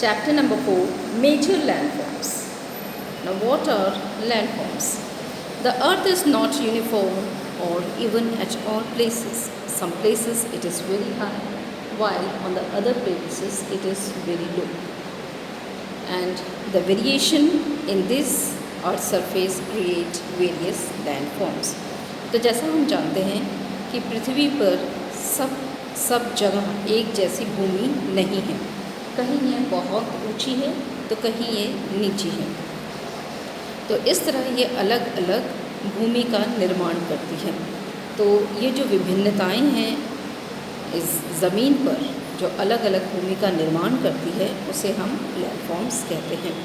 Chapter number 4, Major Landforms. Now what are landforms? The earth is not uniform or even at all places. Some places it is very high, while on the other places it is very low. And the variation in this earth surface create various landforms. तो जैसा हम जानते हैं कि पृथ्वी पर सब जगह एक जैसी भूमि नहीं है, कहीं ये बहुत ऊंची है तो कहीं ये नीची है। तो इस तरह ये अलग अलग भूमि का निर्माण करती है। तो ये जो विभिन्नताएं हैं इस ज़मीन पर जो अलग अलग भूमि का निर्माण करती है उसे हम लैंडफॉर्म्स कहते हैं।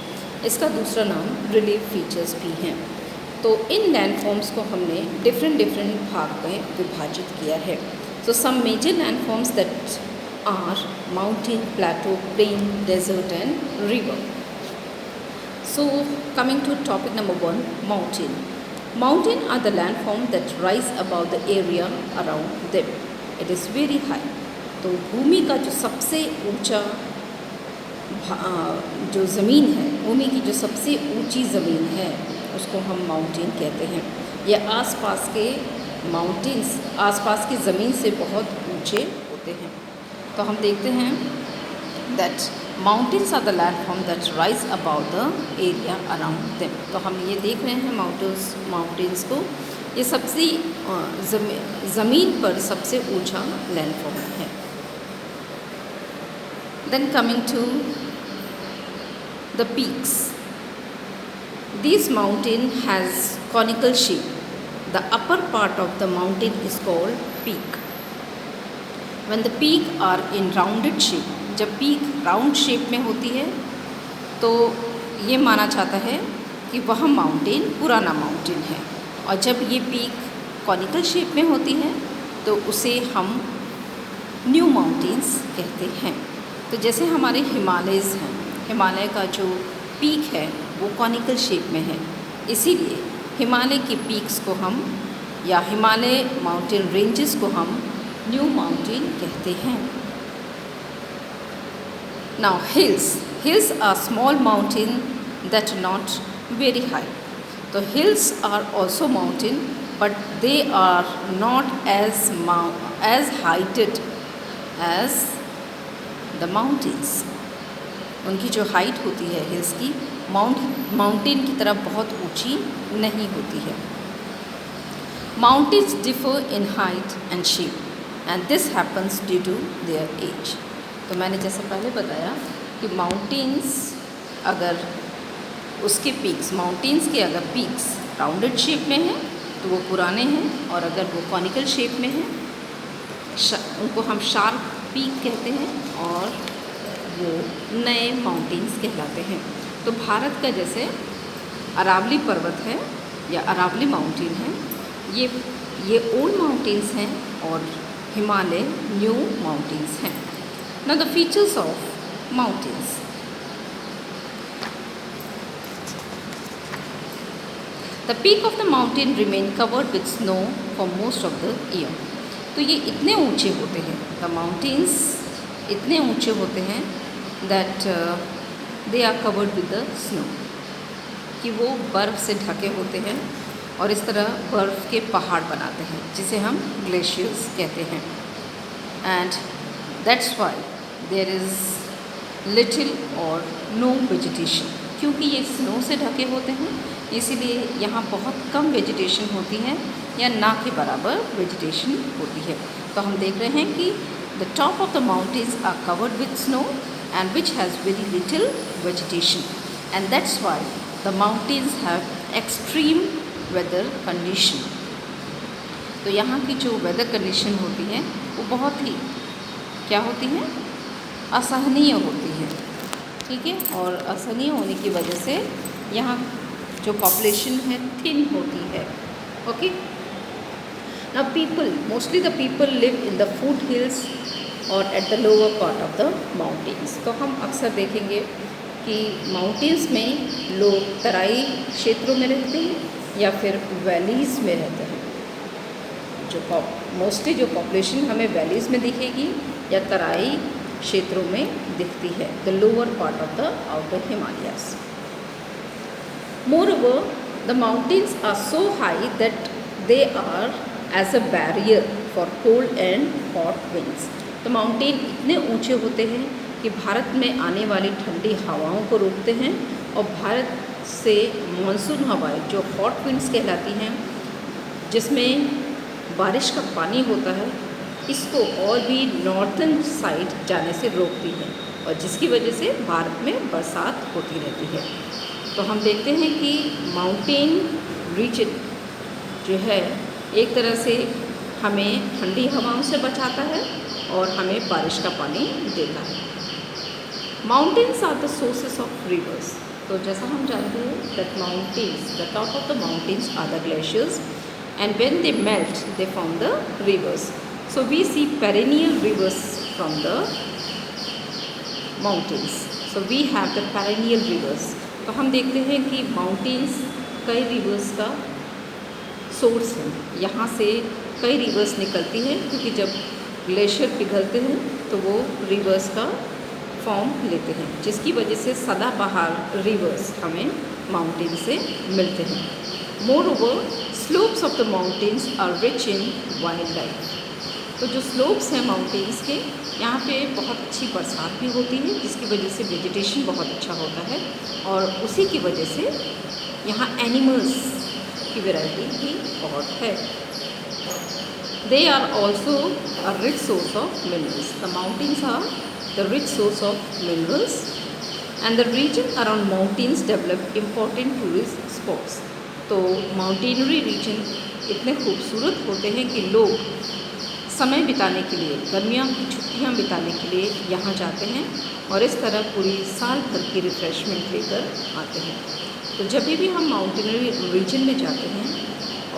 इसका दूसरा नाम रिलीफ फीचर्स भी हैं। तो इन लैंडफॉर्म्स को हमने डिफरेंट भाग में विभाजित किया है। So some major landforms that are mountain, plateau, plain, desert and river. So coming to topic number 1, mountain. Mountain are the landforms that rise above the area around them. It is very high. तो भूमि का जो सबसे ऊंचा जो ज़मीन है, भूमि की जो सबसे ऊंची ज़मीन है उसको हम माउंटेन कहते हैं। यह आसपास के माउंटेन्स आसपास की ज़मीन से बहुत ऊंचे होते हैं। तो हम देखते हैं that mountains are the landform that rise about the area around them. तो हम ये देख रहे हैं माउंटेन्स को, ये सबसे ज़मीन पर सबसे ऊंचा लैंडफॉर्म है। Then coming to the peaks, this mountain has conical shape. The upper part of the mountain is called peak. When the peak are in rounded shape, जब पीक राउंड शेप में होती है तो ये माना जाता है कि वह माउंटेन पुराना माउंटेन है, और जब ये पीक कॉनिकल शेप में होती है तो उसे हम न्यू माउंटेन्स कहते हैं। तो जैसे हमारे हिमालयज़ हैं, हिमालय का जो पीक है वो कॉनिकल शेप में है, इसीलिए हिमालय के पीक्स को हम या हिमालय माउंटेन रेंजेस को हम न्यू माउंटेन कहते हैं। Now hills are small mountain that not very high. तो hills are also mountain but they are not as heighted as the mountains. उनकी जो हाइट होती है हिल्स की माउंटेन की तरफ बहुत ऊंची नहीं होती है। Mountains differ in height and shape and this happens due to their age. तो मैंने जैसे पहले बताया कि माउंटेन्स अगर उसके पीक्स माउंटेन्स के अगर पीक्स राउंडेड शेप में हैं तो वो पुराने हैं, और अगर वो कॉनिकल शेप में हैं उनको हम शार्प पीक कहते हैं और वो नए माउंटेन्स कहलाते हैं। तो भारत का जैसे अरावली पर्वत है या अरावली माउंटेन है, ये ओल्ड माउंटेन्स हैं और हिमालय न्यू माउंटेन्स हैं। Now the features of mountains, the peak of the mountain remain covered with snow for most of the year. तो ये इतने ऊंचे होते हैं, द माउंटेन्स इतने ऊंचे होते हैं that they are covered with the snow, कि वो बर्फ़ से ढके होते हैं और इस तरह बर्फ़ के पहाड़ बनाते हैं जिसे हम ग्लेशियर्स कहते हैं। And that's why there is little or no vegetation. क्योंकि ये स्नो से ढके होते हैं इसीलिए यहाँ बहुत कम वेजिटेशन होती है या ना के बराबर वेजिटेशन होती है। तो हम देख रहे हैं कि the top of the mountains are covered with snow and which has very little vegetation, and that's why the mountains have extreme weather condition. तो यहाँ की जो वेदर कंडीशन होती है वो बहुत ही क्या होती है, असहनीय होती है, ठीक है। और असहनीय होने की वजह से यहाँ जो पॉपुलेशन है थिन होती है। Okay, now mostly the people live in the foothills और at the lower part of the mountains. तो हम अक्सर देखेंगे कि माउंटेन्स में लोग तराई क्षेत्रों में रहते हैं या फिर वैलीज़ में रहते हैं। जो मोस्टली जो पॉपुलेशन हमें वैलीज़ में दिखेगी या तराई क्षेत्रों में दिखती है, the lower part of the outer Himalayas. Moreover, the mountains are so high that they are as a barrier for cold and hot winds. तो माउंटेन इतने ऊंचे होते हैं कि भारत में आने वाली ठंडी हवाओं को रोकते हैं, और भारत से मानसून हवाएं जो हॉट विंड्स कहलाती हैं, जिसमें बारिश का पानी होता है, इसको और भी नॉर्थन साइड जाने से रोकती है, और जिसकी वजह से भारत में बरसात होती रहती है। तो हम देखते हैं कि माउंटेन रीजन जो है एक तरह से हमें ठंडी हवाओं से बचाता है और हमें बारिश का पानी देता है। Mountains are the sources of rivers. तो जैसा हम जानते हैं that mountains, the top of the mountains are the glaciers, and when they melt they form the rivers. So we see perennial rivers from the mountains. So we have the perennial rivers. तो हम देखते हैं कि mountains कई reverse का source है। यहाँ से कई रिवर्स निकलती हैं, क्योंकि जब ग्लेशियर पिघलते हैं तो वो रिवर्स का फॉर्म लेते हैं, जिसकी वजह से सदाबहार रिवर्स हमें माउंटेन से मिलते हैं। Moreover, slopes of the mountains are rich in wildlife. तो जो स्लोप्स हैं माउंटेन्स के, यहाँ पे बहुत अच्छी बरसात भी होती है, जिसकी वजह से वेजिटेशन बहुत अच्छा होता है, और उसी की वजह से यहाँ एनिमल्स की वैरायटी भी बहुत है। They are also a rich source of minerals. The mountains are the rich source of minerals, and the region around mountains develop important tourist spots. तो माउंटेनरी रीजन इतने खूबसूरत होते हैं कि लोग समय बिताने के लिए, गर्मियों की छुट्टियां बिताने के लिए यहाँ जाते हैं, और इस तरह पूरी साल भर की रिफ़्रेशमेंट लेकर आते हैं। तो जब भी हम माउंटेनरी रीजन में जाते हैं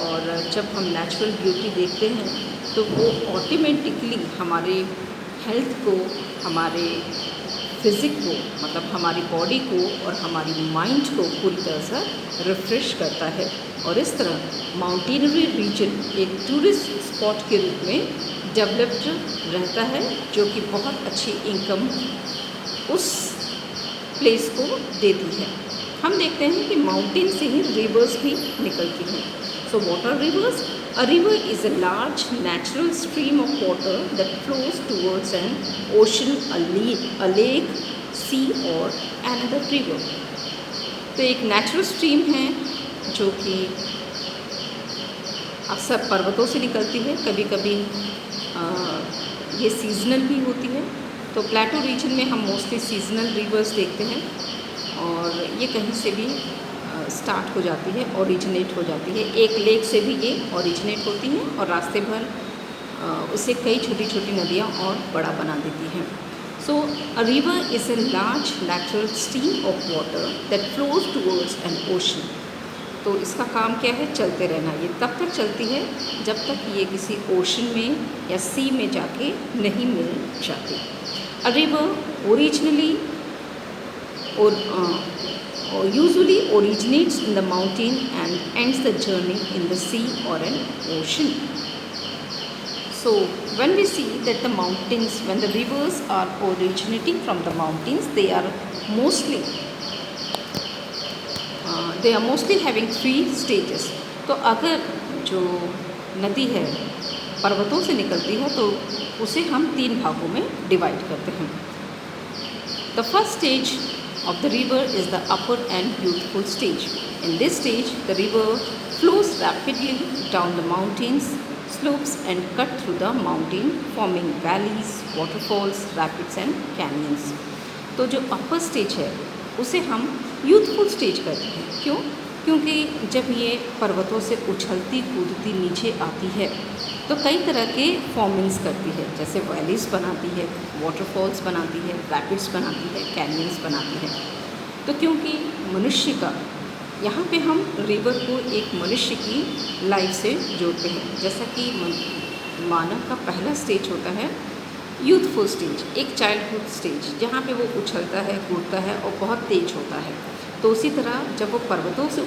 और जब हम नेचुरल ब्यूटी देखते हैं, तो वो ऑटोमेटिकली हमारे हेल्थ को, हमारे फिज़िक को, मतलब हमारी बॉडी को और हमारी माइंड को पूरी तरह से रिफ़्रेश करता है, और इस तरह माउंटेनरी रीजन एक टूरिस्ट स्पॉट के रूप में डेवलप्ड रहता है, जो कि बहुत अच्छी इनकम उस प्लेस को देती है। हम देखते हैं कि माउंटेन से ही रिवर्स भी निकलती हैं। So water rivers, a river is a large natural stream of water that flows towards an ocean, a lake, sea और अनदर रिवर। तो एक नेचुरल स्ट्रीम है जो कि अक्सर पर्वतों से निकलती है, कभी कभी ये सीजनल भी होती है। तो प्लेटो रीजन में हम मोस्टली सीजनल रिवर्स देखते हैं, और ये कहीं से भी स्टार्ट हो जाती है, ओरिजिनेट हो जाती है। एक लेक से भी ये ओरिजिनेट होती हैं, और रास्ते भर उसे कई छोटी छोटी नदियाँ और बड़ा बना देती हैं। So a river is a large natural stream of water that flows towards an ocean. तो इसका काम क्या है? चलते रहना। ये तब तक चलती है जब तक ये किसी ओशन में या सी में जाके नहीं मिल जाती। A river originally or usually originates in the mountain and ends the journey in the sea or an ocean. So when we see that the mountains, when the rivers are originating from the mountains, they are mostly having 3 stages. तो अगर जो नदी है पर्वतों से निकलती है तो उसे हम 3 भागों में डिवाइड करते हैं। The first stage of the river is the upper and youthful stage. In this stage, the river flows rapidly down the mountains slopes and cut through the mountain, forming valleys, waterfalls, rapids and canyons. तो जो upper stage है उसे हम youthful stage कहते हैं। क्यों? क्योंकि जब ये पर्वतों से उछलती कूदती नीचे आती है तो कई तरह के फॉर्मिंग्स करती है, जैसे वैलीज बनाती है, वाटरफॉल्स बनाती है, रैपिड्स बनाती है, कैनियंस बनाती है। तो क्योंकि मनुष्य का यहाँ पे हम रिवर को एक मनुष्य की लाइफ से जोड़ते हैं, जैसा कि मानव का पहला स्टेज होता है यूथफुल स्टेज, एक चाइल्डहुड स्टेज जहाँ पे वो उछलता है, कूदता है और बहुत तेज होता है। तो उसी तरह जब वो पर्वतों से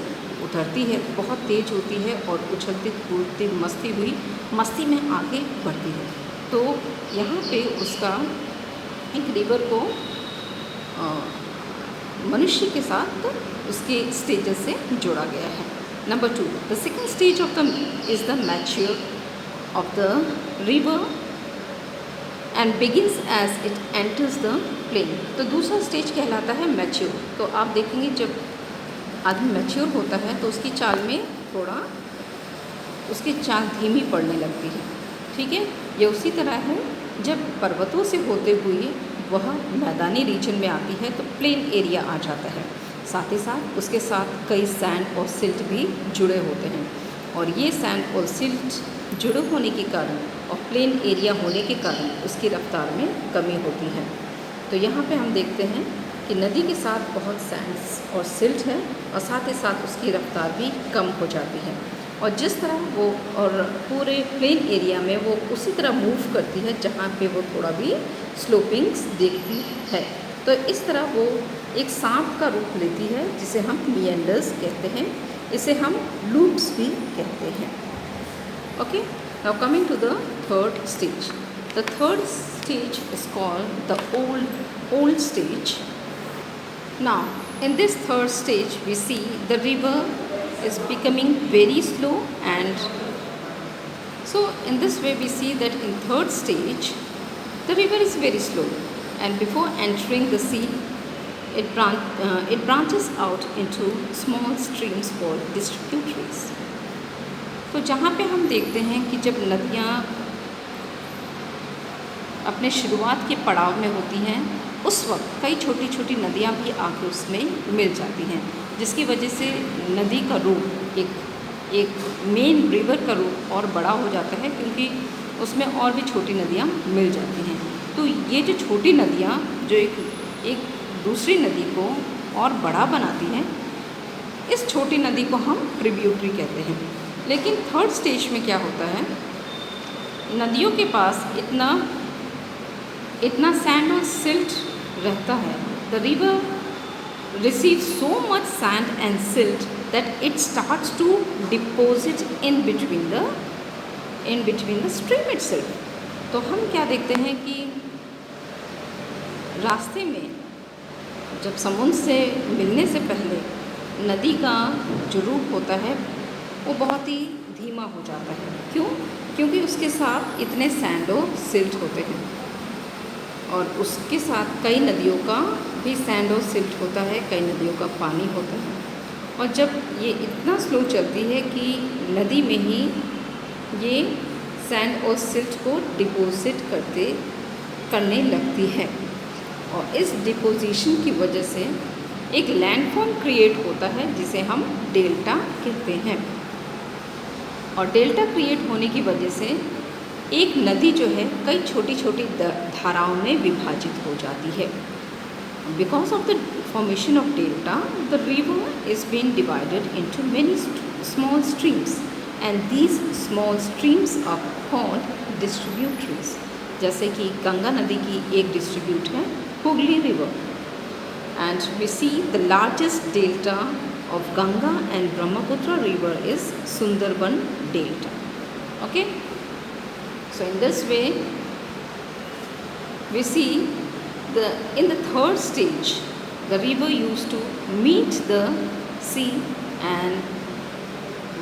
उतरती है बहुत तेज होती है और उछलती कूदती मस्ती में आगे बढ़ती है। तो यहाँ पे उसका एक रिवर को मनुष्य के साथ उसके स्टेजेस से जोड़ा गया है। Number 2, the second stage of the is the mature of the river and begins as it enters the plain. तो दूसरा स्टेज कहलाता है मैच्योर। तो आप देखेंगे जब आदमी मैच्योर होता है तो उसकी चाल में थोड़ा उसकी चाल धीमी पड़ने लगती है। ठीक है, ये उसी तरह है जब पर्वतों से होते हुए वह मैदानी रीजन में आती है तो प्लेन एरिया आ जाता है। साथ ही साथ उसके साथ कई सैंड और सिल्ट भी जुड़े होते हैं और ये सैंड और सिल्ट जुड़े होने के कारण और प्लेन एरिया होने के कारण उसकी रफ्तार में कमी होती है। तो यहाँ पे हम देखते हैं कि नदी के साथ बहुत सैंड्स और सिल्ट है और साथ ही साथ उसकी रफ्तार भी कम हो जाती है और जिस तरह वो और पूरे प्लेन एरिया में वो उसी तरह मूव करती है जहाँ पे वो थोड़ा भी स्लोपिंग्स देखती है। तो इस तरह वो एक सांप का रूप लेती है जिसे हम मिएंडर्स कहते हैं, इसे हम लूप्स भी कहते हैं। Okay, now coming to the third stage. The third stage is called the old stage. Now in this third stage we see the river is becoming very slow, and so in this way we see that in third stage the river is very slow, and before entering the sea it branches out into small streams called distributaries। तो जहाँ पे हम देखते हैं कि जब नदियाँ अपने शुरुआत के पड़ाव में होती हैं उस वक्त कई छोटी छोटी नदियाँ भी आके उसमें मिल जाती हैं, जिसकी वजह से नदी का रूप एक मेन रिवर का रूप और बड़ा हो जाता है क्योंकि उसमें और भी छोटी नदियाँ मिल जाती हैं। तो ये जो छोटी नदियाँ जो एक दूसरी नदी को और बड़ा बनाती हैं, इस छोटी नदी को हम ट्रिब्यूटरी कहते हैं। लेकिन थर्ड स्टेज में क्या होता है, नदियों के पास इतना सैंड और सिल्ट रहता है। The river receives so much sand and silt that it starts to deposit in between the stream itself. तो हम क्या देखते हैं कि रास्ते में जब समुद्र से मिलने से पहले नदी का जो रूप होता है वो बहुत ही धीमा हो जाता है। क्यों? क्योंकि उसके साथ इतने सैंड और सिल्ट होते हैं और उसके साथ कई नदियों का भी सैंड और सिल्ट होता है, कई नदियों का पानी होता है। और जब ये इतना स्लो चलती है कि नदी में ही ये सैंड और सिल्ट को डिपोजिट करने लगती है और इस डिपोजिशन की वजह से एक लैंडफॉर्म क्रिएट होता है जिसे हम डेल्टा कहते हैं। और डेल्टा क्रिएट होने की वजह से एक नदी जो है कई छोटी छोटी धाराओं में विभाजित हो जाती है। Because of the formation of delta the river is been divided into many small streams and these small streams are called distributaries. जैसे कि गंगा नदी की एक डिस्ट्रीब्यूट है Hooghly river, and we see the largest delta of Ganga and Brahmaputra river is Sundarban delta. Okay, so in this way we see in the third stage the river used to meet the sea, and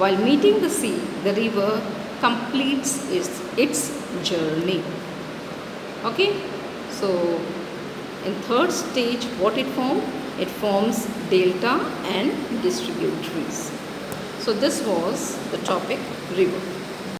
while meeting the sea the river completes its journey. Okay, so in third stage what it forms delta and distributaries. So this was the topic river.